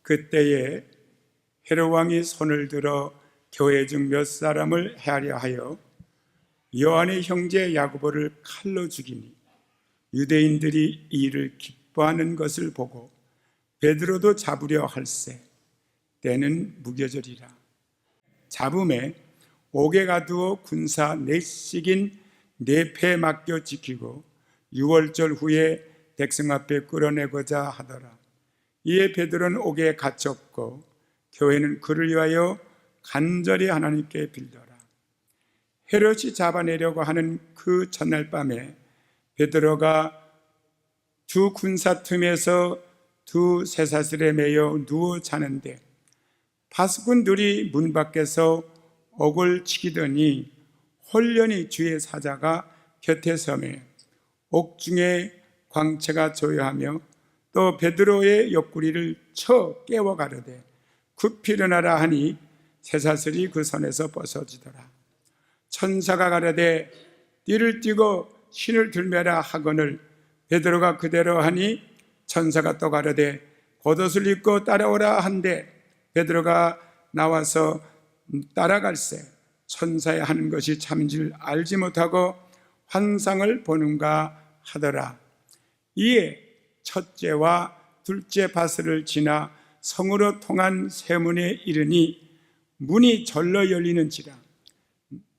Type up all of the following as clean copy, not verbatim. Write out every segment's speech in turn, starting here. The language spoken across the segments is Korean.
그때에 헤롯 왕이 손을 들어 교회 중 몇 사람을 해하려 하여 요한의 형제 야고보를 칼로 죽이니 유대인들이 이 일을 기뻐하는 것을 보고 베드로도 잡으려 할세. 때는 무교절이라. 잡음에 옥에 가두어 군사 넷씩인 넷패에 맡겨 지키고 유월절 후에 백성 앞에 끌어내고자 하더라. 이에 베드로는 옥에 갇혔고 교회는 그를 위하여 간절히 하나님께 빌더라. 헤롯이 잡아내려고 하는 그 전날 밤에 베드로가 두 군사 틈에서 두 쇠사슬에 매여 누워 자는데 파수꾼들이 문 밖에서 옥을 치기더니 홀련히 주의 사자가 곁에 서매 옥중에 광채가 조여하며 또 베드로의 옆구리를 쳐 깨워 가르되 급히 일어나라 하니 쇠사슬이 그 손에서 벗어지더라. 천사가 가르되 띠를 띠고 신을 들매라 하거늘 베드로가 그대로 하니 천사가 또 가르되 겉옷을 입고 따라오라 한데 베드로가 나와서 따라갈새 천사의 하는 것이 참인 줄 알지 못하고 환상을 보는가 하더라. 이에 첫째와 둘째 바스를 지나 성으로 통한 세문에 이르니 문이 절로 열리는지라.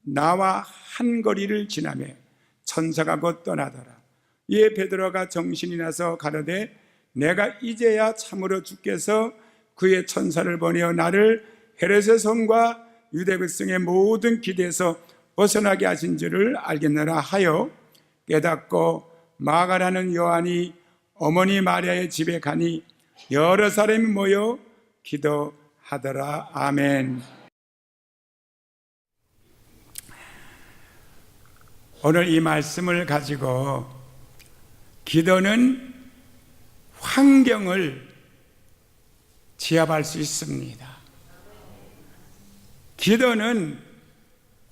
나와 한 거리를 지나매 천사가 곧 떠나더라. 이에 베드로가 정신이 나서 가로되 내가 이제야 참으로 주께서 그의 천사를 보내어 나를 헤롯의 손과 유대 백성의 모든 기대에서 벗어나게 하신 줄을 알겠노라 하여 깨닫고 마가라는 요한이 어머니 마리아의 집에 가니 여러 사람이 모여 기도하더라. 아멘. 오늘 이 말씀을 가지고 기도는 환경을 제압할 수 있습니다. 기도는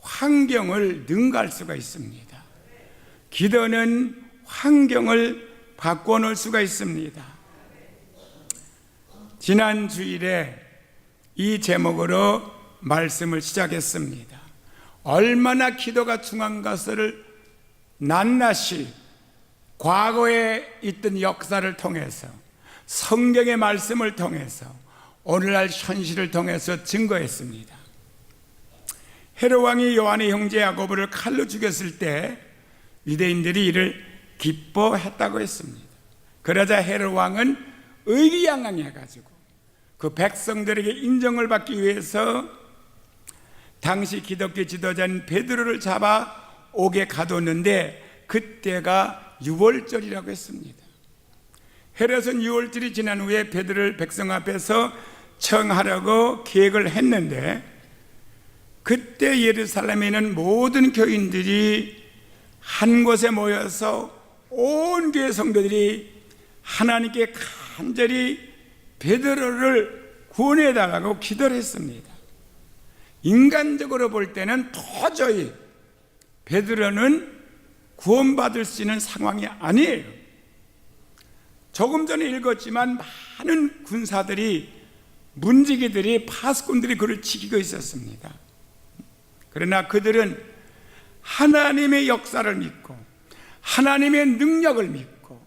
환경을 능가할 수가 있습니다. 기도는 환경을 바꿔놓을 수가 있습니다. 지난 주일에 이 제목으로 말씀을 시작했습니다. 얼마나 기도가 중요한 것을 낱낱이 과거에 있던 역사를 통해서 성경의 말씀을 통해서 오늘날 현실을 통해서 증거했습니다. 헤롯 왕이 요한의 형제 야고보를 칼로 죽였을 때 유대인들이 이를 기뻐했다고 했습니다. 그러자 헤롯 왕은 의기양양해가지고 그 백성들에게 인정을 받기 위해서 당시 기독교 지도자인 베드로를 잡아 옥에 가뒀는데 그때가 유월절이라고 했습니다. 헤롯은 유월절이 지난 후에 베드로를 백성 앞에서 청하려고 계획을 했는데, 그때 예루살렘에 있는 모든 교인들이 한 곳에 모여서 온 교회 성도들이 하나님께 간절히 베드로를 구원해달라고 기도를 했습니다. 인간적으로 볼 때는 도저히 베드로는 구원받을 수 있는 상황이 아니에요. 조금 전에 읽었지만 많은 군사들이, 문지기들이, 파수꾼들이 그를 지키고 있었습니다. 그러나 그들은 하나님의 역사를 믿고 하나님의 능력을 믿고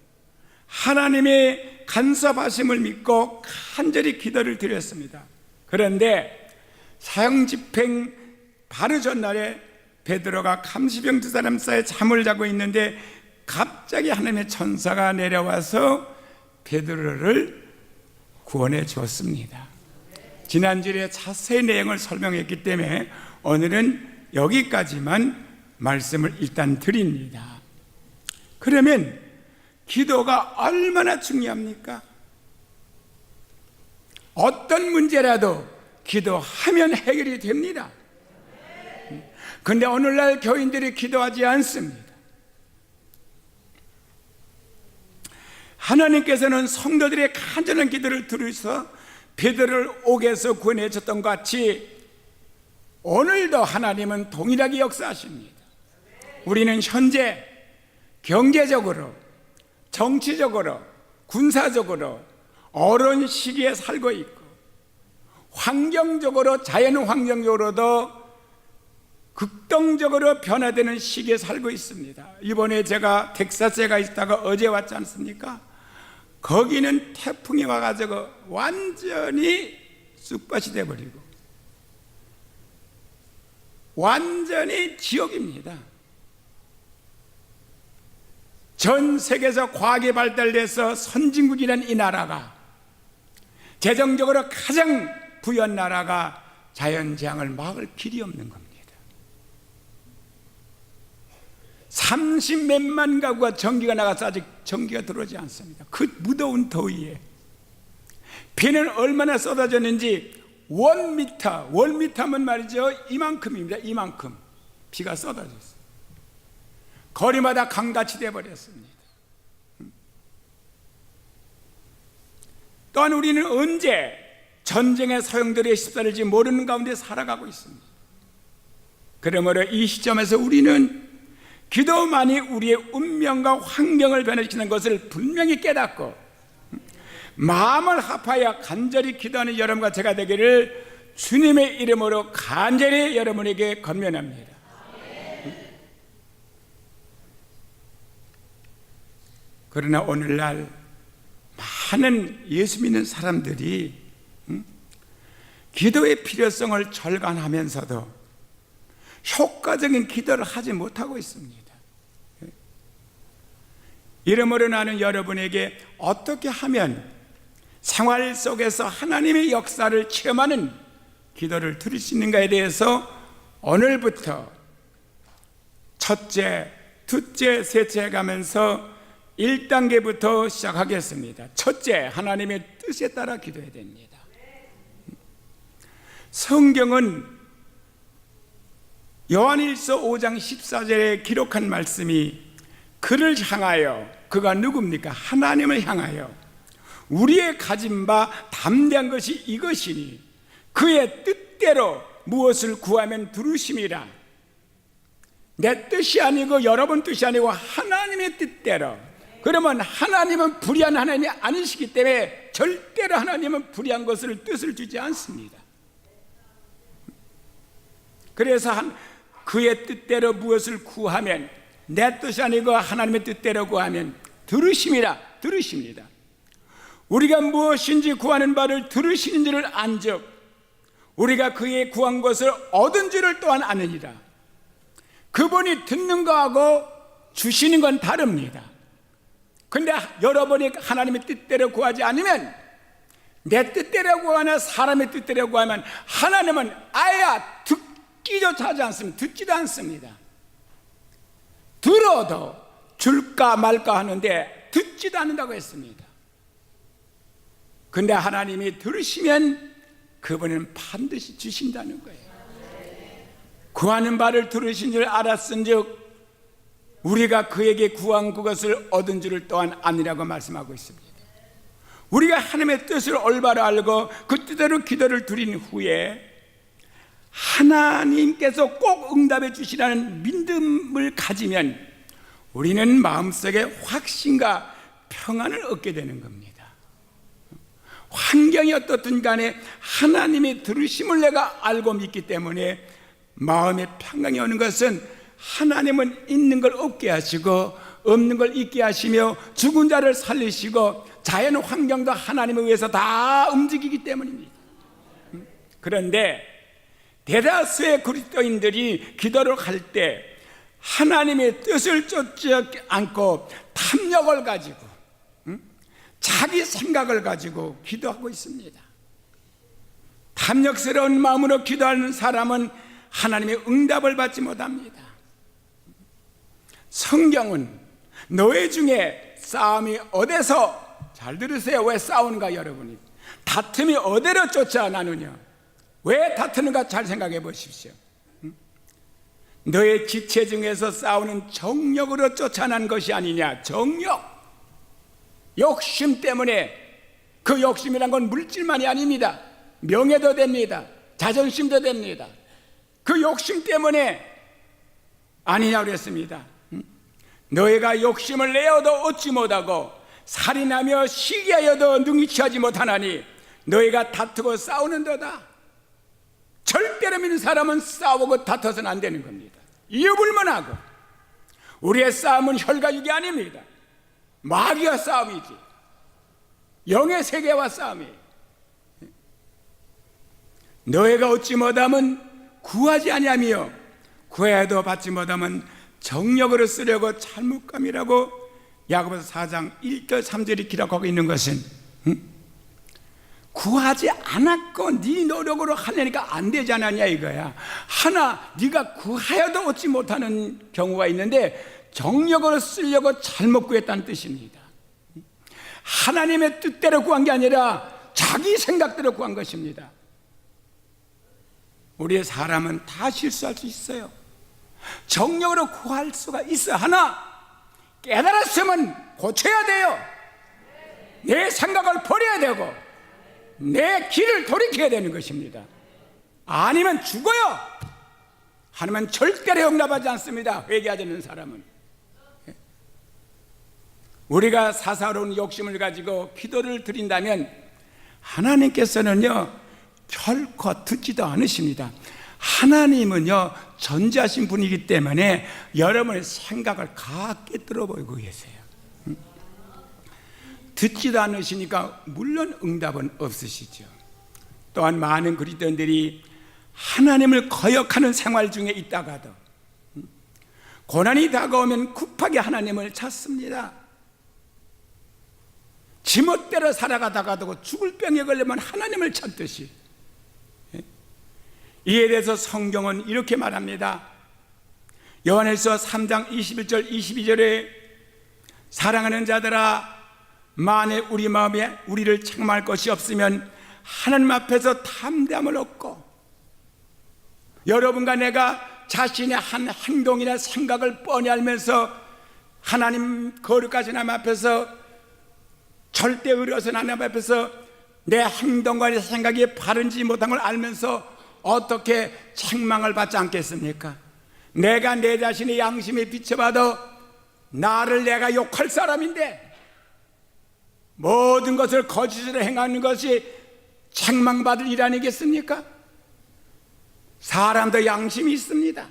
하나님의 간섭하심을 믿고 간절히 기도를 드렸습니다. 그런데 사형집행 바로 전날에 베드로가 감시병 두 사람 사이에 잠을 자고 있는데 갑자기 하나님의 천사가 내려와서 베드로를 구원해 주었습니다. 지난주에 자세히 내용을 설명했기 때문에 오늘은 여기까지만 말씀을 일단 드립니다. 그러면 기도가 얼마나 중요합니까? 어떤 문제라도 기도하면 해결이 됩니다. 그런데 오늘날 교인들이 기도하지 않습니다. 하나님께서는 성도들의 간절한 기도를 들으셔서 베드로를 옥에서 구원해 줬던 것 같이 오늘도 하나님은 동일하게 역사하십니다. 우리는 현재 경제적으로, 정치적으로, 군사적으로 어려운 시기에 살고 있고, 환경적으로, 자연 환경적으로도 극동적으로 변화되는 시기에 살고 있습니다. 이번에 제가 텍사스에 가 있다가 어제 왔지 않습니까? 거기는 태풍이 와가지고 완전히 쑥밭이 돼버리고 완전히 지옥입니다. 전 세계에서 과학이 발달돼서 선진국이라는 이 나라가, 재정적으로 가장 부유한 나라가 자연재앙을 막을 길이 없는 겁니다. 30몇만 가구가 전기가 나가서 아직 전기가 들어오지 않습니다. 그 무더운 더위에 비는 얼마나 쏟아졌는지 원미터면 말이죠, 이만큼입니다. 이만큼 비가 쏟아졌어요. 거리마다 강같이 되어버렸습니다. 또한 우리는 언제 전쟁의 소용돌이에 휩싸일지 모르는 가운데 살아가고 있습니다. 그러므로 이 시점에서 우리는 기도만이 우리의 운명과 환경을 변화시키는 것을 분명히 깨닫고 마음을 합하여 간절히 기도하는 여러분과 제가 되기를 주님의 이름으로 간절히 여러분에게 권면합니다. 그러나 오늘날 많은 예수 믿는 사람들이 기도의 필요성을 절감하면서도 효과적인 기도를 하지 못하고 있습니다. 이러므로 나는 여러분에게 어떻게 하면 생활 속에서 하나님의 역사를 체험하는 기도를 드릴 수 있는가에 대해서 오늘부터 첫째, 둘째, 셋째 가면서 1단계부터 시작하겠습니다. 첫째, 하나님의 뜻에 따라 기도해야 됩니다. 성경은 요한일서 5장 14절에 기록한 말씀이 그를 향하여, 그가 누굽니까? 하나님을 향하여 우리의 가진 바 담대한 것이 이것이니 그의 뜻대로 무엇을 구하면 들으심이라. 내 뜻이 아니고 여러분 뜻이 아니고 하나님의 뜻대로. 그러면 하나님은 불의한 하나님이 아니시기 때문에 절대로 하나님은 불의한 것을 뜻을 주지 않습니다. 그래서 그의 뜻대로 무엇을 구하면, 내 뜻이 아니고 하나님의 뜻대로 구하면 들으심이라. 들으십니다. 우리가 무엇인지 구하는 바를 들으시는 줄을 안즉 우리가 그의 구한 것을 얻은 줄을 또한 아느니라. 그분이 듣는 거하고 주시는 건 다릅니다. 근데 여러분이 하나님의 뜻대로 구하지 않으면, 내 뜻대로 구하나 사람의 뜻대로 구하면 하나님은 아예 듣기조차 하지 않습니다. 듣지도 않습니다. 불러도 줄까 말까 하는데 듣지도 않는다고 했습니다. 근데 하나님이 들으시면 그분은 반드시 주신다는 거예요. 구하는 바를 들으신 줄 알았은즉 우리가 그에게 구한 그것을 얻은 줄을 또한 아니라고 말씀하고 있습니다. 우리가 하나님의 뜻을 올바로 알고 그 뜻대로 기도를 드린 후에 하나님께서 꼭 응답해 주시라는 믿음을 가지면 우리는 마음속에 확신과 평안을 얻게 되는 겁니다. 환경이 어떻든 간에 하나님의 들으심을 내가 알고 믿기 때문에 마음에 평강이 오는 것은 하나님은 있는 걸 없게 하시고 없는 걸 있게 하시며 죽은 자를 살리시고 자연 환경도 하나님에 의해서 다 움직이기 때문입니다. 그런데 대다수의 그리스도인들이 기도를 할 때 하나님의 뜻을 쫓지 않고 탐욕을 가지고 자기 생각을 가지고 기도하고 있습니다. 탐욕스러운 마음으로 기도하는 사람은 하나님의 응답을 받지 못합니다. 성경은 너희 중에 싸움이 어디서, 잘 들으세요, 왜 싸우는가 여러분이, 다툼이 어디로 쫓아나느냐, 왜 다투는가 잘 생각해 보십시오. 너의 지체 중에서 싸우는 정욕으로 쫓아난 것이 아니냐. 정욕, 욕심 때문에. 그 욕심이란 건 물질만이 아닙니다. 명예도 됩니다. 자존심도 됩니다. 그 욕심 때문에 아니냐고 그랬습니다. 너희가 욕심을 내어도 얻지 못하고 살인하며 시기하여도 능히 취하지 못하나니 너희가 다투고 싸우는도다. 절대로 믿는 사람은 싸우고 다퉈서는 안 되는 겁니다. 이유불문하고. 우리의 싸움은 혈과 육이 아닙니다. 마귀와 싸움이지. 영의 세계와 싸움이에요. 너희가 얻지 못하면 구하지 아니하며 구해도 받지 못하면 정력으로 쓰려고 잘못감이라고 야고보서 4장 1절 3절이 기록하고 있는 것은 구하지 않았고 네 노력으로 하려니까 안 되지 않았냐 이거야. 하나 네가 구하여도 얻지 못하는 경우가 있는데 정력으로 쓰려고 잘못 구했다는 뜻입니다. 하나님의 뜻대로 구한 게 아니라 자기 생각대로 구한 것입니다. 우리의 사람은 다 실수할 수 있어요. 정력으로 구할 수가 있어. 하나 깨달았으면 고쳐야 돼요. 내 생각을 버려야 되고 내 길을 돌이켜야 되는 것입니다. 아니면 죽어요. 하나님은 절대로 용납하지 않습니다. 회개하지 않는 사람은. 우리가 사사로운 욕심을 가지고 기도를 드린다면 하나님께서는요 결코 듣지도 않으십니다. 하나님은요 전지하신 분이기 때문에 여러분의 생각을 다 깨뜨려 보이고 계세요. 듣지도 않으시니까 물론 응답은 없으시죠. 또한 많은 그리스도인들이 하나님을 거역하는 생활 중에 있다가도 고난이 다가오면 급하게 하나님을 찾습니다. 지멋대로 살아가다가도 죽을 병에 걸리면 하나님을 찾듯이. 이에 대해서 성경은 이렇게 말합니다. 요한일서 3장 21절 22절에 사랑하는 자들아 만일 우리 마음에 우리를 책망할 것이 없으면 하나님 앞에서 담대함을 얻고, 여러분과 내가 자신의 한 행동이나 생각을 뻔히 알면서 하나님 거룩하신 하나님 앞에서 절대 의로우신 하나님 앞에서 내 행동과 내 생각이 바른지 못한 걸 알면서 어떻게 책망을 받지 않겠습니까? 내가 내 자신의 양심에 비춰봐도 나를 내가 욕할 사람인데 모든 것을 거짓으로 행하는 것이 책망받을 일 아니겠습니까? 사람도 양심이 있습니다.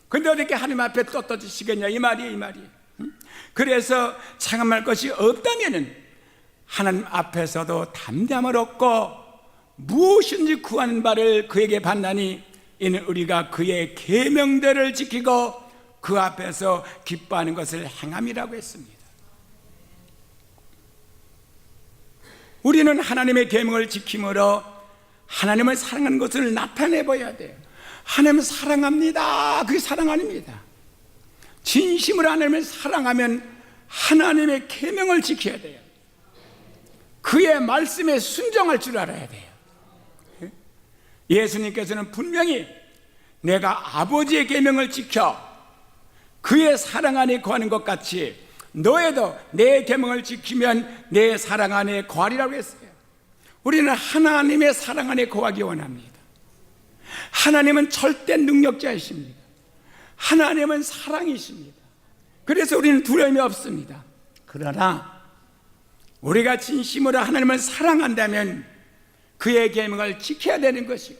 근데 어떻게 하나님 앞에 떳떳해지시겠냐 이 말이에요. 그래서 책망할 것이 없다면은 하나님 앞에서도 담대함을 얻고 무엇인지 구하는 바를 그에게 받나니 이는 우리가 그의 계명들을 지키고 그 앞에서 기뻐하는 것을 행함이라고 했습니다. 우리는 하나님의 계명을 지킴으로 하나님을 사랑하는 것을 나타내 보여야 돼요. 하나님을 사랑합니다. 그게 사랑 아닙니다. 진심으로 하나님을 사랑하면 하나님의 계명을 지켜야 돼요. 그의 말씀에 순종할 줄 알아야 돼요. 예수님께서는 분명히 내가 아버지의 계명을 지켜 그의 사랑 안에 거하는 것 같이 너희도 내 계명을 지키면 내 사랑 안에 거하리라고 했어요. 우리는 하나님의 사랑 안에 거하기 원합니다. 하나님은 절대 능력자이십니다. 하나님은 사랑이십니다. 그래서 우리는 두려움이 없습니다. 그러나 우리가 진심으로 하나님을 사랑한다면 그의 계명을 지켜야 되는 것이고,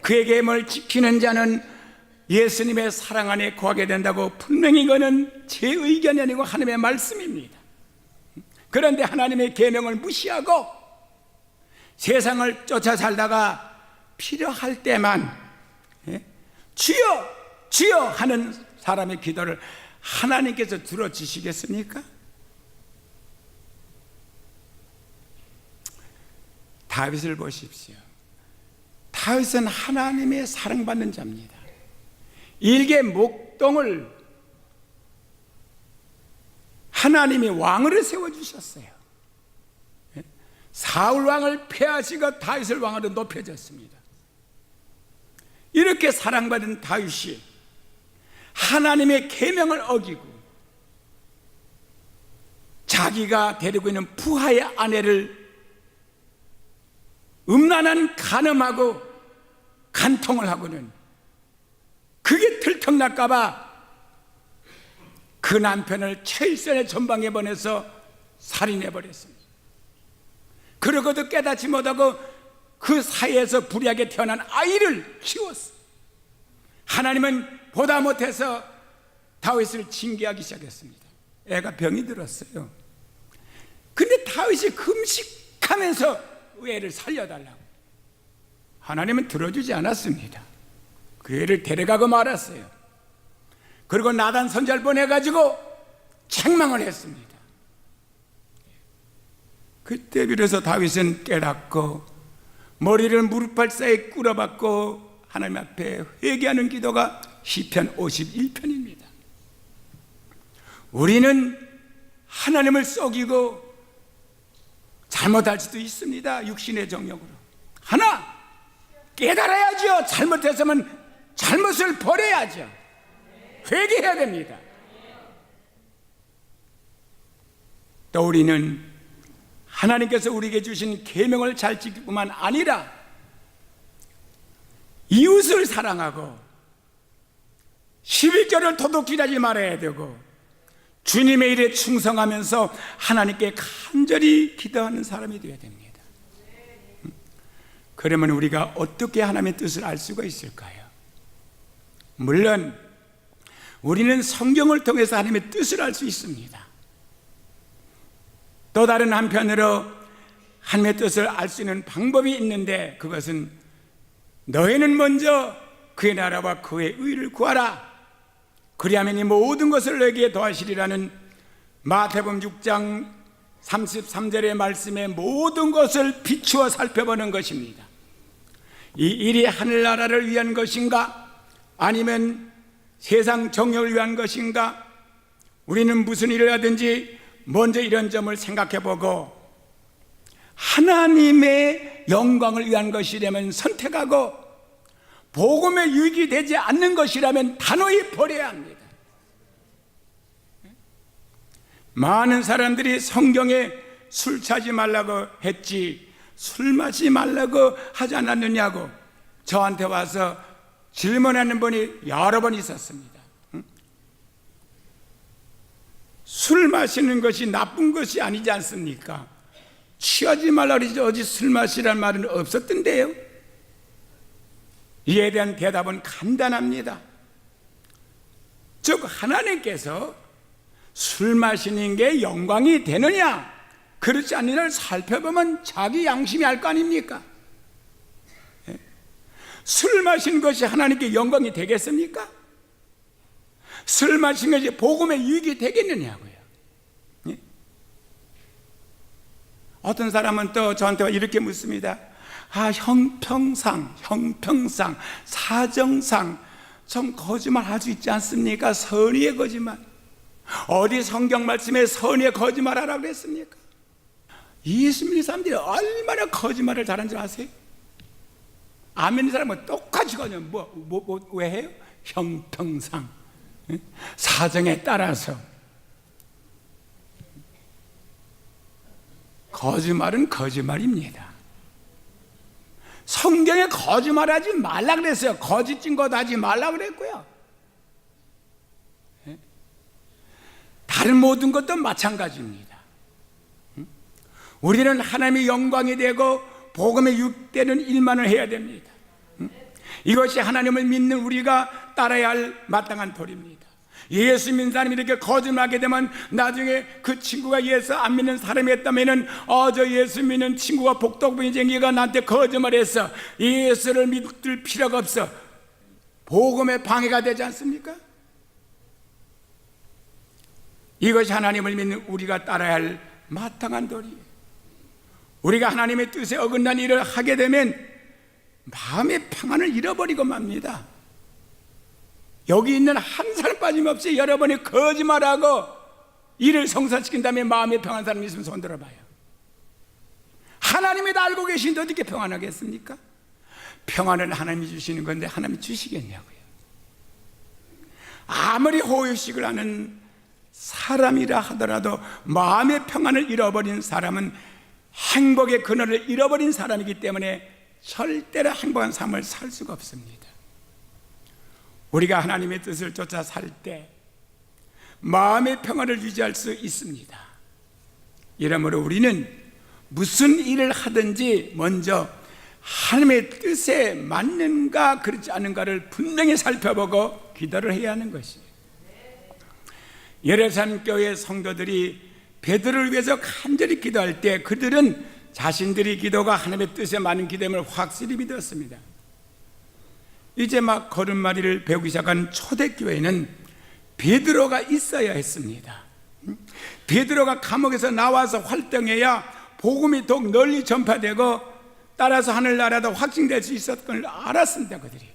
그의 계명을 지키는 자는 예수님의 사랑 안에 거하게 된다고, 분명히 이거는 제 의견이 아니고 하나님의 말씀입니다. 그런데 하나님의 계명을 무시하고 세상을 쫓아 살다가 필요할 때만 주여 주여 하는 사람의 기도를 하나님께서 들어주시겠습니까? 다윗을 보십시오. 다윗은 하나님의 사랑받는 자입니다. 일개 목동을 하나님이 왕으로 세워주셨어요. 사울 왕을 폐하시고 다윗을 왕으로 높여줬습니다. 이렇게 사랑받은 다윗이 하나님의 계명을 어기고 자기가 데리고 있는 부하의 아내를 음란한 간음하고 간통을 하고는 그게 들통날까봐 그 남편을 최일선의 전방에 보내서 살인해버렸습니다. 그러고도 깨닫지 못하고 그 사이에서 불의하게 태어난 아이를 키웠어요. 하나님은 보다 못해서 다윗을 징계하기 시작했습니다. 애가 병이 들었어요. 근데 다윗이 금식하면서 애를 살려달라고, 하나님은 들어주지 않았습니다. 그 애를 데려가고 말았어요. 그리고 나단 선지자를 보내가지고 책망을 했습니다. 그때 비로소 다윗은 깨닫고 머리를 무릎발 사이에 꿇어박고 하나님 앞에 회개하는 기도가 시편 51편입니다. 우리는 하나님을 속이고 잘못할 수도 있습니다. 육신의 정욕으로. 하나 깨달아야죠. 잘못했으면 잘못을 버려야죠. 회개해야 됩니다. 또 우리는 하나님께서 우리에게 주신 계명을 잘 지킬 뿐만 아니라 이웃을 사랑하고 11조를 도둑질 하지 말아야 되고 주님의 일에 충성하면서 하나님께 간절히 기도하는 사람이 되어야 됩니다. 그러면 우리가 어떻게 하나님의 뜻을 알 수가 있을까요? 물론 우리는 성경을 통해서 하나님의 뜻을 알 수 있습니다. 또 다른 한편으로 하나님의 뜻을 알 수 있는 방법이 있는데, 그것은 너희는 먼저 그의 나라와 그의 의를 구하라, 그리하면 이 모든 것을 너에게 더하시리라는 마태복음 6장 33절의 말씀에 모든 것을 비추어 살펴보는 것입니다. 이 일이 하늘나라를 위한 것인가, 아니면 세상 정욕을 위한 것인가? 우리는 무슨 일을 하든지 먼저 이런 점을 생각해보고 하나님의 영광을 위한 것이라면 선택하고 복음에 유익이 되지 않는 것이라면 단호히 버려야 합니다. 많은 사람들이 성경에 술 취하지 말라고 했지 술 마시지 말라고 하지 않았느냐고 저한테 와서 질문하는 분이 여러 번 있었습니다. 술 마시는 것이 나쁜 것이 아니지 않습니까? 취하지 말라 그러지 어디 술 마시란 말은 없었던데요. 이에 대한 대답은 간단합니다. 즉 하나님께서 술 마시는 게 영광이 되느냐 그렇지 않느냐를 살펴보면 자기 양심이 알 거 아닙니까? 술 마시는 것이 하나님께 영광이 되겠습니까? 술 마시는 것이 복음의 유익이 되겠느냐고요. 어떤 사람은 또 저한테 이렇게 묻습니다. 형평상, 사정상 좀 거짓말 할 수 있지 않습니까? 선의의 거짓말. 어디 성경 말씀에 선의의 거짓말 하라고 그랬습니까? 예수 믿는 사람들이 얼마나 거짓말을 잘하는 줄 아세요? 안 믿는 사람은 똑같이 거짓말. 왜 해요? 형평상, 사정에 따라서. 거짓말은 거짓말입니다. 성경에 거짓말하지 말라 그랬어요. 거짓 증거 하지 말라 그랬고요. 다른 모든 것도 마찬가지입니다. 우리는 하나님의 영광이 되고 복음에 유익되는 일만을 해야 됩니다. 이것이 하나님을 믿는 우리가 따라야 할 마땅한 도리입니다. 예수 믿는 사람이 이렇게 거짓말하게 되면 나중에 그 친구가 예수 안 믿는 사람이었다면 저 예수 믿는 친구가 복덕분쟁이가 나한테 거짓말했어. 예수를 믿을 필요가 없어. 복음에 방해가 되지 않습니까? 이것이 하나님을 믿는 우리가 따라야 할 마땅한 도리예요. 우리가 하나님의 뜻에 어긋난 일을 하게 되면 마음의 평안을 잃어버리고 맙니다. 여기 있는 한 사람 빠짐없이 여러분이 거짓말하고 일을 성사시킨 다음에 마음에 평안한 사람이 있으면 손 들어봐요. 하나님이 다 알고 계신데 어떻게 평안하겠습니까? 평안은 하나님이 주시는 건데 하나님이 주시겠냐고요. 아무리 호의식을 하는 사람이라 하더라도 마음의 평안을 잃어버린 사람은 행복의 근원을 잃어버린 사람이기 때문에 절대로 행복한 삶을 살 수가 없습니다. 우리가 하나님의 뜻을 쫓아 살 때 마음의 평안을 유지할 수 있습니다. 이러므로 우리는 무슨 일을 하든지 먼저 하나님의 뜻에 맞는가 그렇지 않은가를 분명히 살펴보고 기도를 해야 하는 것이에요. 예루살렘 교회 성도들이 베드로를 위해서 간절히 기도할 때 그들은 자신들이 기도가 하나님의 뜻에 맞는 기도임을 확실히 믿었습니다. 이제 막 걸음마리를 배우기 시작한 초대교회는 베드로가 있어야 했습니다. 베드로가 감옥에서 나와서 활동해야 복음이 더욱 널리 전파되고 따라서 하늘나라도 확증될 수 있었던 걸 알았습니다. 그들이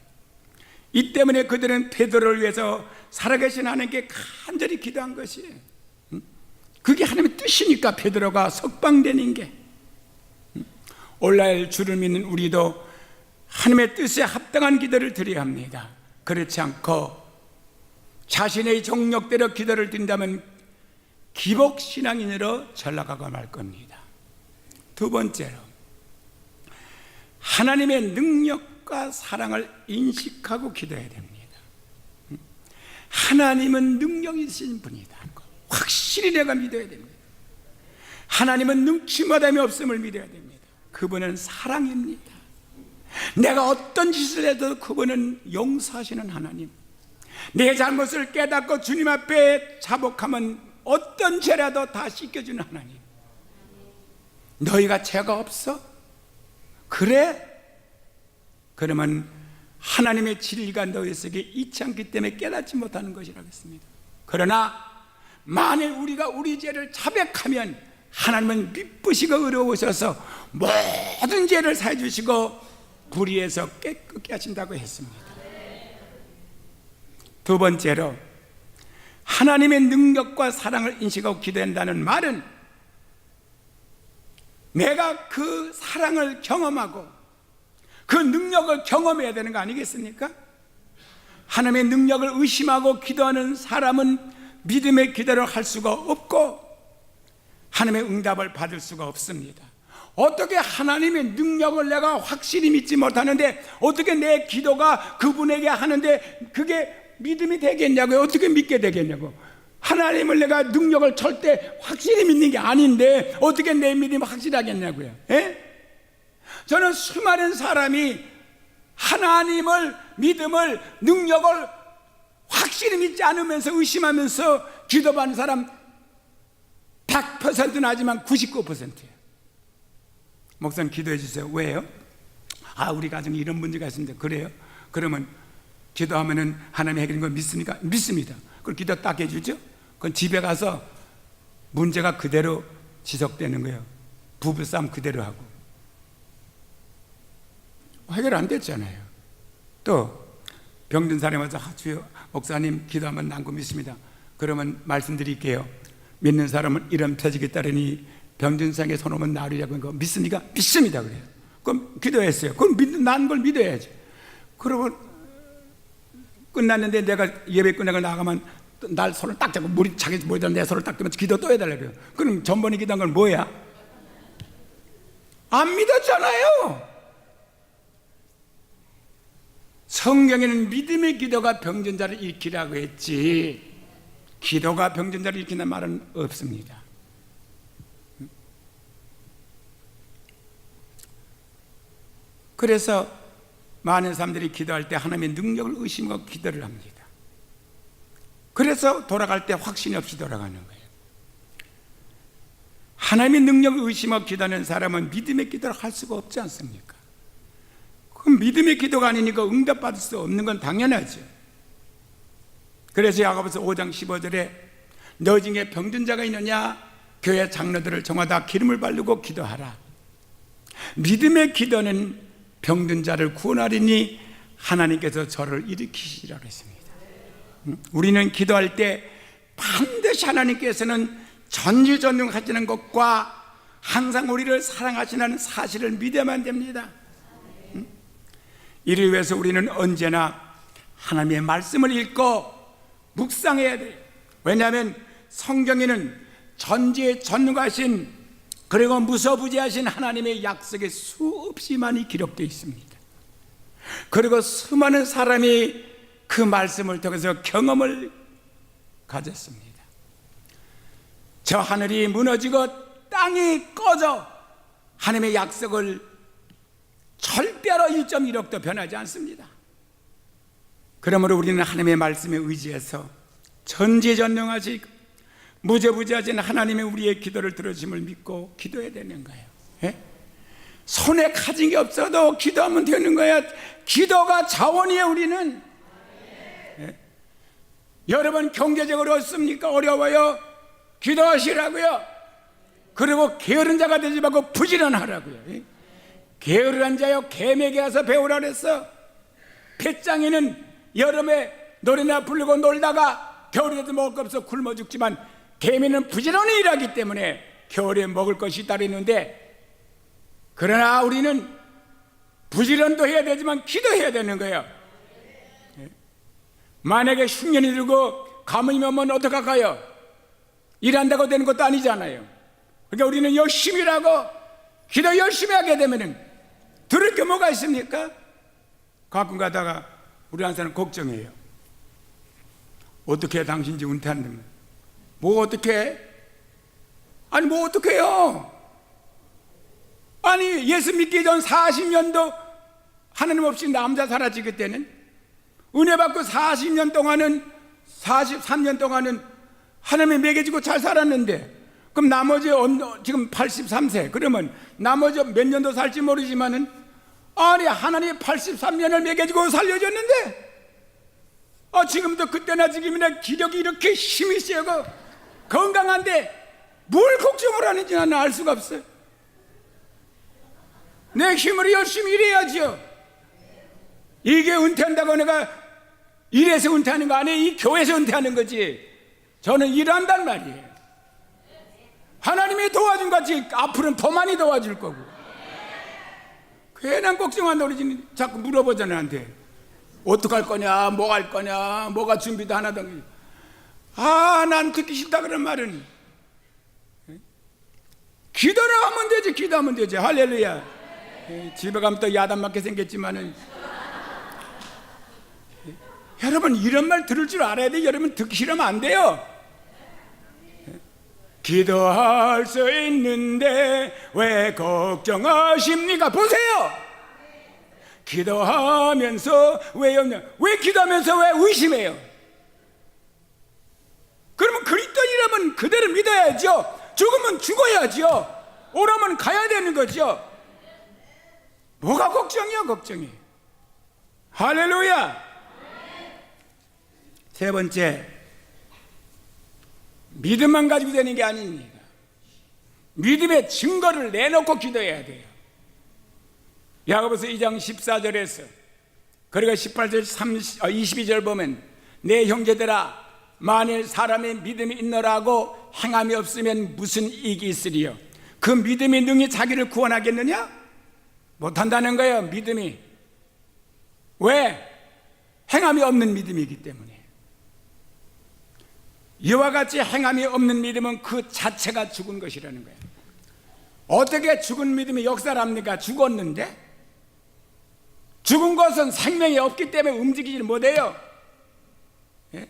이 때문에 그들은 베드로를 위해서 살아계신 하나님께 간절히 기도한 것이에요. 그게 하나님의 뜻이니까 베드로가 석방되는 게. 오늘 주를 믿는 우리도 하나님의 뜻에 합당한 기도를 드려야 합니다. 그렇지 않고 자신의 정력대로 기도를 드린다면 기복신앙인으로 전락하고 말 겁니다. 두 번째로 하나님의 능력과 사랑을 인식하고 기도해야 됩니다. 하나님은 능력이 있으신 분이다. 확실히 내가 믿어야 됩니다. 하나님은 능치마다함이 없음을 믿어야 됩니다. 그분은 사랑입니다. 내가 어떤 짓을 해도 그분은 용서하시는 하나님. 내 잘못을 깨닫고 주님 앞에 자복하면 어떤 죄라도 다 씻겨주는 하나님. 너희가 죄가 없어? 그래? 그러면 하나님의 진리가 너희 속에 있지 않기 때문에 깨닫지 못하는 것이라고 했습니다. 그러나 만일 우리가 우리 죄를 자백하면 하나님은 미쁘시고 의로우셔서 모든 죄를 사해 주시고 불의에서 깨끗게 하신다고 했습니다. 두 번째로 하나님의 능력과 사랑을 인식하고 기도한다는 말은 내가 그 사랑을 경험하고 그 능력을 경험해야 되는 거 아니겠습니까? 하나님의 능력을 의심하고 기도하는 사람은 믿음의 기도를 할 수가 없고 하나님의 응답을 받을 수가 없습니다. 어떻게 하나님의 능력을 내가 확실히 믿지 못하는데 어떻게 내 기도가 그분에게 하는데 그게 믿음이 되겠냐고요? 어떻게 믿게 되겠냐고. 하나님을 내가 능력을 절대 확실히 믿는 게 아닌데 어떻게 내 믿음이 확실하겠냐고요. 저는 수많은 사람이 하나님을 믿음을 능력을 확실히 믿지 않으면서 의심하면서 기도받는 사람 100%는 하지만 99%예요. 목사님 기도해 주세요. 왜요? 우리 가정에 이런 문제가 있습니다. 그래요? 그러면 기도하면은 하나님이 해결인 걸 믿습니까? 믿습니다. 그럼 기도 딱 해주죠? 그건 집에 가서 문제가 그대로 지속되는 거예요. 부부싸움 그대로 하고 해결 안 됐잖아요. 또 병든 사람이 와서 주여 목사님 기도하면 낫고 믿습니다. 그러면 말씀드릴게요. 믿는 사람은 이런 표적에 따르니 병든 사람에게 손 오면 나으리라고 하는 거 믿습니까? 믿습니다. 그래요. 그럼 기도했어요. 그럼 난 걸 믿어야지. 그러면 끝났는데 내가 예배 끝나고 나가면 날 손을 딱 잡고 자기 머리다 내 손을 딱 들면 기도 또 해달라고요. 그럼 전번에 기도한 건 뭐야? 안 믿었잖아요. 성경에는 믿음의 기도가 병든 자를 일으키라고 했지 기도가 병든 자를 일으키는 말은 없습니다. 그래서 많은 사람들이 기도할 때 하나님의 능력을 의심하고 기도를 합니다. 그래서 돌아갈 때 확신이 없이 돌아가는 거예요. 하나님의 능력을 의심하고 기도하는 사람은 믿음의 기도를 할 수가 없지 않습니까? 그럼 믿음의 기도가 아니니까 응답받을 수 없는 건 당연하죠. 그래서 야고보서 5장 15절에 너 중에 병든 자가 있느냐 교회 장로들을 정하다 기름을 바르고 기도하라. 믿음의 기도는 병든 자를 구원하리니 하나님께서 저를 일으키시라고 했습니다. 우리는 기도할 때 반드시 하나님께서는 전지전능하시는 것과 항상 우리를 사랑하시는 사실을 믿어야만 됩니다. 이를 위해서 우리는 언제나 하나님의 말씀을 읽고 묵상해야 돼요. 왜냐하면 성경에는 전지전능하신 그리고 무소부지하신 하나님의 약속이 수없이 많이 기록되어 있습니다. 그리고 수많은 사람이 그 말씀을 통해서 경험을 가졌습니다. 저 하늘이 무너지고 땅이 꺼져 하나님의 약속을 절대로 1.1억도 변하지 않습니다. 그러므로 우리는 하나님의 말씀에 의지해서 전지전능하시고 무죄부지하신 하나님의 우리의 기도를 들으심을 믿고 기도해야 되는 거예요. 예? 손에 가진 게 없어도 기도하면 되는 거야. 기도가 자원이에요. 우리는 예? 여러분 경제적으로 어떻습니까? 어려워요. 기도하시라고요. 그리고 게으른 자가 되지 말고 부지런하라고요. 예? 게으른 자요 개맥에 가서 배우라 그랬어. 배짱이는 여름에 노래나 부르고 놀다가 겨울에도 먹을 거 없어 굶어 죽지만 개미는 부지런히 일하기 때문에 겨울에 먹을 것이 따르는데, 그러나 우리는 부지런도 해야 되지만 기도해야 되는 거예요. 만약에 흉년이 들고 가뭄이 오면 어떡할까요? 일한다고 되는 것도 아니잖아요. 그러니까 우리는 열심히 일하고 기도 열심히 하게 되면 들을 게 뭐가 있습니까? 가끔 가다가 우리 한 사람 걱정해요. 어떻게 당신 집 은퇴한다면 뭐 어떻게? 아니 뭐 어떻게요? 아니 예수 믿기 전 40년도 하나님 없이 남자 살았지. 그때는 은혜 받고 40년 동안은 43년 동안은 하나님이 먹여주고 잘 살았는데, 그럼 나머지 지금 83세 그러면 나머지 몇 년도 살지 모르지만은 아니 하나님이 83년을 먹여주고 살려줬는데 지금도 그때나 지금이나 기력이 이렇게 힘이 세고 건강한데 뭘 걱정을 하는지 나는 알 수가 없어요. 내 힘으로 열심히 일해야죠. 이게 은퇴한다고 내가 일해서 은퇴하는 거 아니에요. 이 교회에서 은퇴하는 거지. 저는 일한단 말이에요. 하나님이 도와준 같이 앞으로는 더 많이 도와줄 거고. 괜한 걱정한다 그러지. 자꾸 물어보잖아 나한테. 어떡할 거냐, 뭐 할 거냐, 뭐가 준비도 하나도. 난 듣기 싫다 그런 말은. 기도를 하면 되지. 기도하면 되지. 할렐루야. 집에 가면 또 야단 맞게 생겼지만은 여러분 이런 말 들을 줄 알아야 돼. 여러분 듣기 싫으면 안 돼요. 기도할 수 있는데 왜 걱정하십니까? 보세요. 기도하면서 왜 기도하면서 왜 의심해요? 그러면 그리스도인이라면 그대로 믿어야죠. 죽으면 죽어야죠. 오라면 가야 되는 거죠. 뭐가 걱정이야? 걱정이. 할렐루야. 세 번째, 믿음만 가지고 되는 게 아닙니다. 믿음의 증거를 내놓고 기도해야 돼요. 야고보서 2장 14절에서 그리고 18절 22절 보면 내 형제들아 만일 사람의 믿음이 있노라고 행함이 없으면 무슨 이익이 있으리요. 그 믿음이 능히 자기를 구원하겠느냐? 못한다는 거예요. 믿음이. 왜? 행함이 없는 믿음이기 때문에. 이와 같이 행함이 없는 믿음은 그 자체가 죽은 것이라는 거예요. 어떻게 죽은 믿음이 역사를 합니까? 죽었는데? 죽은 것은 생명이 없기 때문에 움직이지 못해요. 예?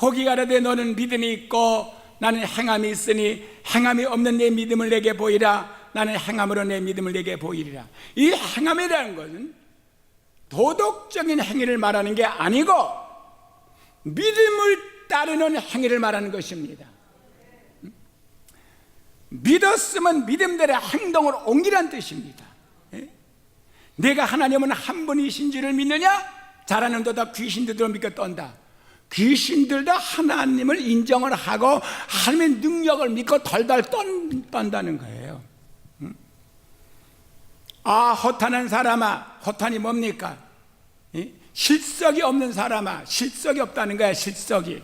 혹이 가라되 너는 믿음이 있고 나는 행함이 있으니 행함이 없는 내 믿음을 내게 보이라. 나는 행함으로 내 믿음을 내게 보이리라. 이 행함이라는 것은 도덕적인 행위를 말하는 게 아니고 믿음을 따르는 행위를 말하는 것입니다. 믿었으면 믿음대로 행동을 옮기란 뜻입니다. 내가 하나님은 한 분이신 줄을 믿느냐? 잘하는도다 귀신들도 믿고 떤다. 귀신들도 하나님을 인정을 하고 하나님의 능력을 믿고 덜덜 떤다는 거예요. 아, 허탄한 사람아. 허탄이 뭡니까? 실속이 없는 사람아. 실속이 없다는 거야. 실속이.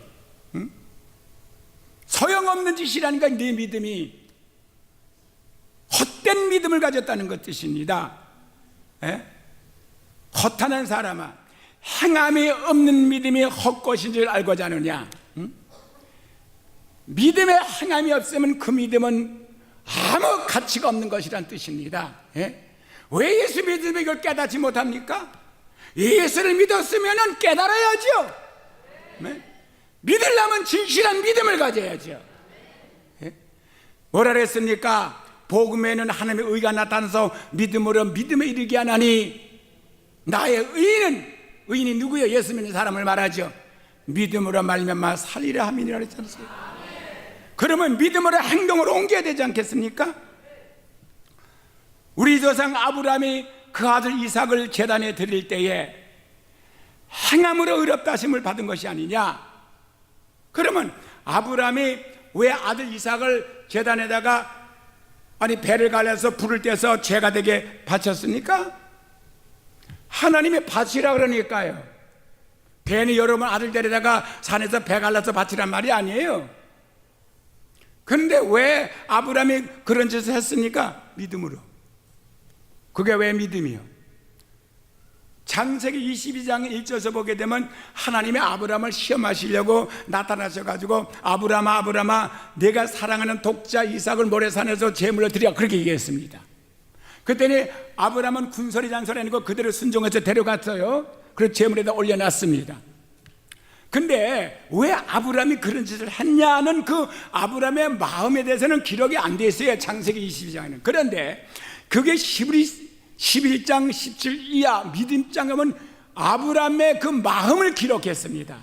소용없는 짓이라는 거야. 네 믿음이 헛된 믿음을 가졌다는 것 뜻입니다. 예? 허탄한 사람아, 행함이 없는 믿음이 헛것인 줄 알고자 하느냐? 믿음에 행함이 없으면 그 믿음은 아무 가치가 없는 것이란 뜻입니다. 예? 왜 예수 믿으면 이걸 깨닫지 못합니까? 예수를 믿었으면 깨달아야죠. 네? 믿으려면 진실한 믿음을 가져야죠. 예? 뭐라 그랬습니까? 복음에는 하나님의 의가 나타나서 믿음으로 믿음에 이르게 하나니 나의 의인이 누구요? 예수 믿는 사람을 말하죠. 믿음으로 말미암아 살리라 함이니라 그랬지 않습니까? 그러면 믿음으로 행동으로 옮겨야 되지 않겠습니까? 우리 조상 아브라함이 그 아들 이삭을 제단에 드릴 때에 행함으로 의롭다 하심을 받은 것이 아니냐? 그러면 아브라함이 왜 아들 이삭을 제단에다가 배를 갈라서 불을 떼서 죄가 되게 바쳤습니까? 하나님이 바치라 그러니까요. 괜히 여러분 아들 데려다가 산에서 배 갈라서 바치란 말이 아니에요. 그런데 왜 아브라함이 그런 짓을 했습니까? 믿음으로. 그게 왜 믿음이요? 창세기 22장 1절에서 보게 되면 하나님이 아브라함을 시험하시려고 나타나셔가지고 아브라함아 내가 사랑하는 독자 이삭을 모래산에서 제물로 드리라 그렇게 얘기했습니다. 그때는 아브라함은 군소리 잔소리 아니고 그대로 순종해서 데려갔어요. 그래서 제물에다 올려놨습니다. 근데 왜 아브라함이 그런 짓을 했냐는 그 아브라함의 마음에 대해서는 기록이 안 돼 있어요. 창세기 22장에는. 그런데 그게 11장 17 이하 믿음장 가면 아브라함의 그 마음을 기록했습니다.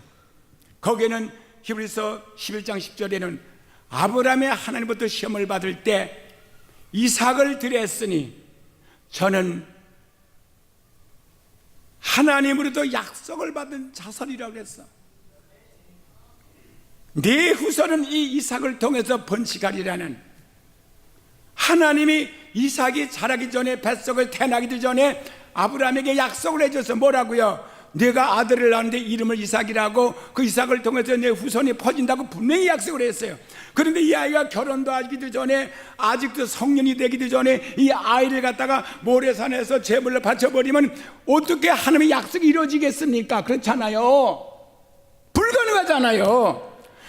거기에는 히브리서 11장 10절에는 아브라함의 하나님부터 시험을 받을 때 이삭을 드렸으니 저는 하나님으로부터 약속을 받은 자손이라고 했어. 네 후손은 이 이삭을 통해서 번식하리라는 하나님이 이삭이 자라기 전에 뱃속을 태어나기도 전에 아브라함에게 약속을 해줘서 뭐라고요? 내가 아들을 낳는데 이름을 이삭이라고 그 이삭을 통해서 내 후손이 퍼진다고 분명히 약속을 했어요. 그런데 이 아이가 결혼도 하기도 전에 아직도 성년이 되기도 전에 이 아이를 갖다가 모래산에서 제물로 바쳐버리면 어떻게 하나님의 약속이 이루어지겠습니까? 그렇잖아요. 불가능하잖아요.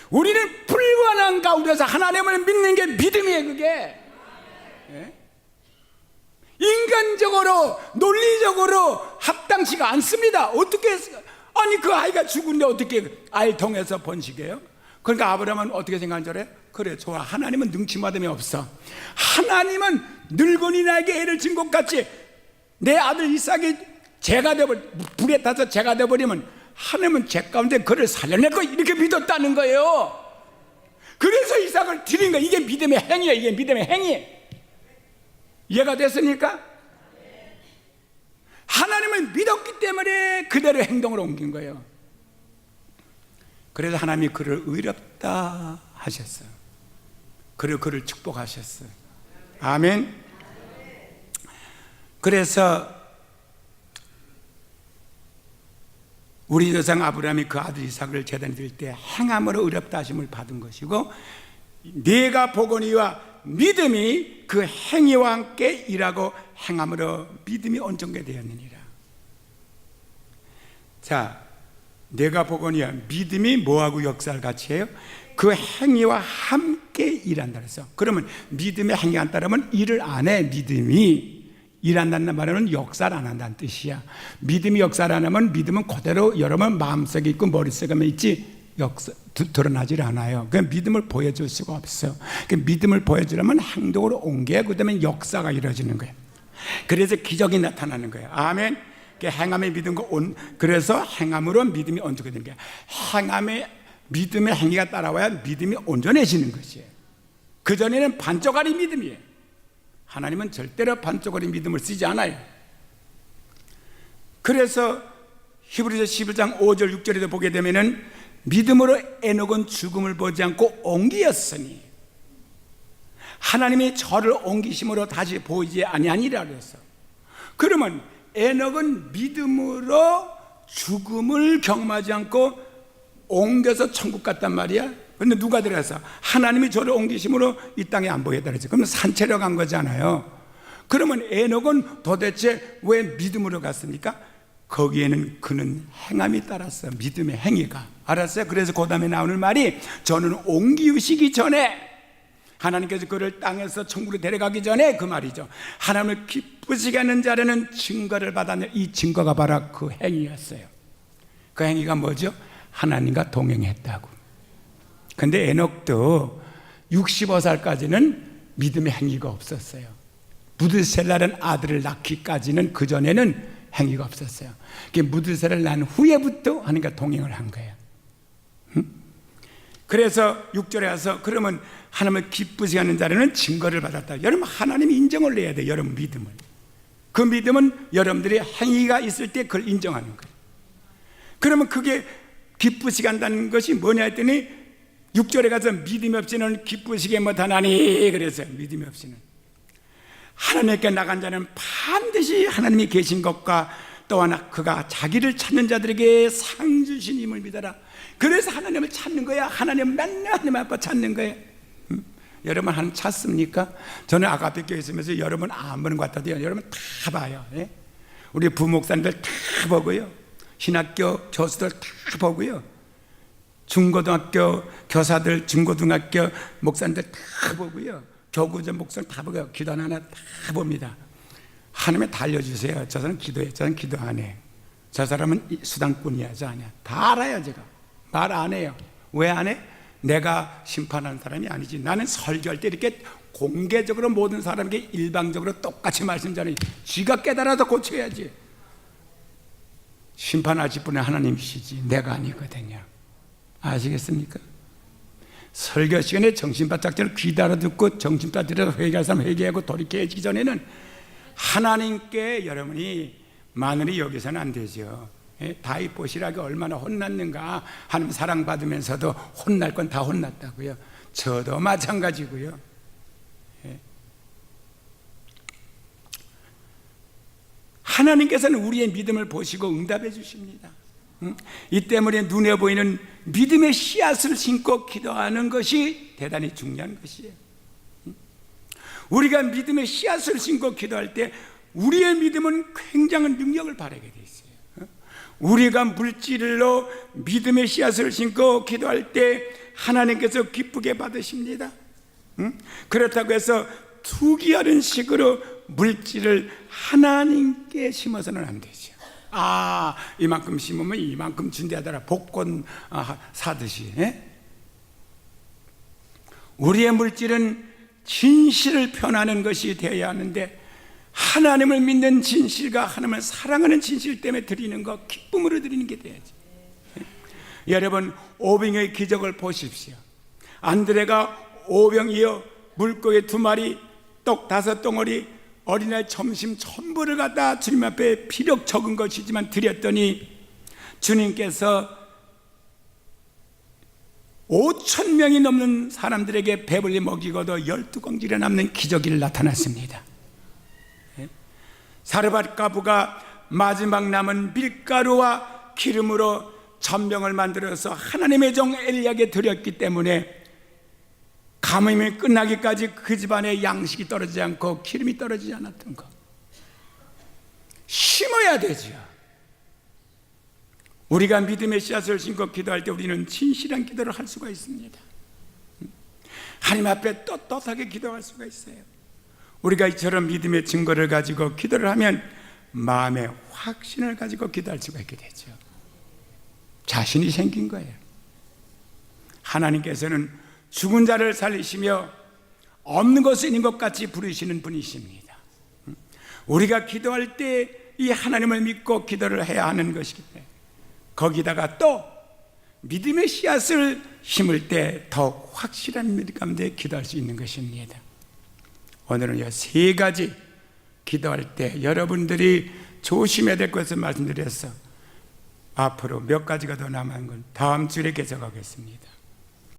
우리는 불가능한 가운데서 하나님을 믿는 게 믿음이에요. 그게 인간적으로 논리적으로 합당치가 않습니다. 어떻게 아니 그 아이가 죽은데 어떻게 아이를 통해서 번식해요? 그러니까 아브라함은 어떻게 생각한 줄 알아요? 그래 좋아, 하나님은 능치마됨이 없어. 하나님은 늙은이 나에게 애를 진 것 같이 내 아들 이삭이 죄가 되버리 불에 타서 죄가 되버리면 하나님은 죄 가운데 그를 살려낼 거 이렇게 믿었다는 거예요. 그래서 이삭을 드린 거예요. 이게 믿음의 행위예요. 이게 믿음의 행위. 이해가 됐습니까? 하나님을 믿었기 때문에 그대로 행동을 옮긴 거예요. 그래서 하나님이 그를 의롭다 하셨어요. 그리고 그를 축복하셨어요. 아멘. 그래서 우리 조상 아브라함이 그 아들 이삭을 제단에 드릴 때 행함으로 의롭다 하심을 받은 것이고, 네가 보거니와 믿음이 그 행위와 함께 일하고 행함으로 믿음이 온전게 되었느니라. 자, 내가 보거니와 믿음이 뭐하고 역사를 같이 해요? 그 행위와 함께 일한다 그래서. 그러면 믿음의 행위가 안 따르면 일을 안 해. 믿음이 일한다는 말은 역사를 안 한다는 뜻이야. 믿음이 역사를 안 하면 믿음은 그대로 여러분 마음속에 있고 머릿속에 있지 드러나질 않아요. 그 믿음을 보여줄 수가 없어요. 그 믿음을 보여주려면 행동으로 옮겨야 그다음에 역사가 이루어지는 거예요. 그래서 기적이 나타나는 거예요. 아멘. 행함의 믿음과 그래서 행함으로 믿음이 온전하게 되는 거예요. 행함의 믿음의 행위가 따라와야 믿음이 온전해지는 것이에요. 그전에는 반쪽짜리 믿음이에요. 하나님은 절대로 반쪽짜리 믿음을 쓰지 않아요. 그래서 히브리서 11장 5절 6절에도 보게 되면은 믿음으로 에녹은 죽음을 보지 않고 옮기었으니 하나님이 저를 옮기심으로 다시 보이지 아니하니라 그랬어. 그러면 에녹은 믿음으로 죽음을 경험하지 않고 옮겨서 천국 갔단 말이야. 그런데 누가 들어가서 하나님이 저를 옮기심으로 이 땅에 안 보였다 그랬지. 그러면 산채로 간 거잖아요. 그러면 에녹은 도대체 왜 믿음으로 갔습니까? 거기에는 그는 행함이 따랐어. 믿음의 행위가. 알았어요? 그래서 그 다음에 나오는 말이 저는 옮기우시기 전에 하나님께서 그를 땅에서 천국으로 데려가기 전에 그 말이죠. 하나님을 기쁘시게 하는 자라는 증거를 받았는데 이 증거가 바로 그 행위였어요. 그 행위가 뭐죠? 하나님과 동행했다고. 근데 에녹도 65살까지는 믿음의 행위가 없었어요. 무드셀라는 아들을 낳기까지는 그전에는 행위가 없었어요. 무드셀라를 낳은 후에부터 하나님과 동행을 한 거예요. 그래서 6절에 와서 그러면 하나님을 기쁘시게 하는 자는 증거를 받았다. 여러분 하나님이 인정을 내야 돼요. 여러분 믿음을. 그 믿음은 여러분들이 행위가 있을 때 그걸 인정하는 거예요. 그러면 그게 기쁘시게 한다는 것이 뭐냐 했더니 6절에 가서 믿음이 없이는 기쁘시게 못하나니 그래서 믿음이 없이는 하나님께 나간 자는 반드시 하나님이 계신 것과 또 하나 그가 자기를 찾는 자들에게 상 주시님을 믿어라. 그래서 하나님을 찾는 거야. 하나님 맨날 하나님 앞에 찾는 거예요. 여러분 하나님 찾습니까? 저는 아가페 교회 있으면서 여러분 안 보는 것 같아도 여러분 다 봐요. 예? 우리 부목사님들 다 보고요. 신학교 교수들 다 보고요. 중고등학교 교사들, 중고등학교 목사님들 다 보고요. 교구전 목사님 다 보고요. 기도 하나 다 봅니다. 하나님에 달려주세요. 저 사람 기도해. 저 사람 기도 안 해. 저 사람은 수단꾼이야. 저 아니야. 다 알아요. 제가 말 안 해요. 왜 안 해? 내가 심판하는 사람이 아니지. 나는 설교할 때 이렇게 공개적으로 모든 사람에게 일방적으로 똑같이 말씀드리니 쥐가 깨달아서 고쳐야지. 심판하실 분은 하나님이시지 내가 아니거든요. 아시겠습니까? 설교 시간에 정신바짝대로 귀 달아듣고 정신바짝대로 회개할 사람 회개하고 돌이켜지기 전에는 하나님께 여러분이 마늘이 여기서는 안 되죠. 다윗 보시라고 얼마나 혼났는가. 하나님 사랑받으면서도 혼날 건 다 혼났다고요. 저도 마찬가지고요. 하나님께서는 우리의 믿음을 보시고 응답해 주십니다. 이 때문에 눈에 보이는 믿음의 씨앗을 심고 기도하는 것이 대단히 중요한 것이에요. 우리가 믿음의 씨앗을 심고 기도할 때 우리의 믿음은 굉장한 능력을 발휘하게 돼 있어요. 우리가 물질로 믿음의 씨앗을 심고 기도할 때 하나님께서 기쁘게 받으십니다. 그렇다고 해서 투기하는 식으로 물질을 하나님께 심어서는 안 되죠. 이만큼 심으면 이만큼 준대하더라. 복권 사듯이. 우리의 물질은 진실을 표현하는 것이 되어야 하는데 하나님을 믿는 진실과 하나님을 사랑하는 진실 때문에 드리는 것, 기쁨으로 드리는 게 돼야지. 여러분 오병의 기적을 보십시오. 안드레가 오병이어 물고기 2마리 떡 5덩어리 어린아이 점심 전부를 갖다 주님 앞에 비록 적은 것이지만 드렸더니 주님께서 5,000명이 넘는 사람들에게 배불리 먹이고도 12공기를 남는 기적이 나타났습니다. 사르밧 과부가 마지막 남은 밀가루와 기름으로 전병을 만들어서 하나님의 종 엘리야에게 드렸기 때문에 가뭄이 끝나기까지 그 집안에 양식이 떨어지지 않고 기름이 떨어지지 않았던 것. 심어야 되죠. 우리가 믿음의 씨앗을 심고 기도할 때 우리는 진실한 기도를 할 수가 있습니다. 하나님 앞에 떳떳하게 기도할 수가 있어요. 우리가 이처럼 믿음의 증거를 가지고 기도를 하면 마음의 확신을 가지고 기도할 수가 있게 되죠. 자신이 생긴 거예요. 하나님께서는 죽은 자를 살리시며 없는 것을 있는 것 같이 부르시는 분이십니다. 우리가 기도할 때 이 하나님을 믿고 기도를 해야 하는 것이기 때문에 거기다가 또 믿음의 씨앗을 심을 때 더 확실한 믿음 가운데 기도할 수 있는 것입니다. 오늘은 이 세 가지 기도할 때 여러분들이 조심해야 될 것을 말씀드려서 앞으로 몇 가지가 더 남은 건 다음 주에 계속하겠습니다.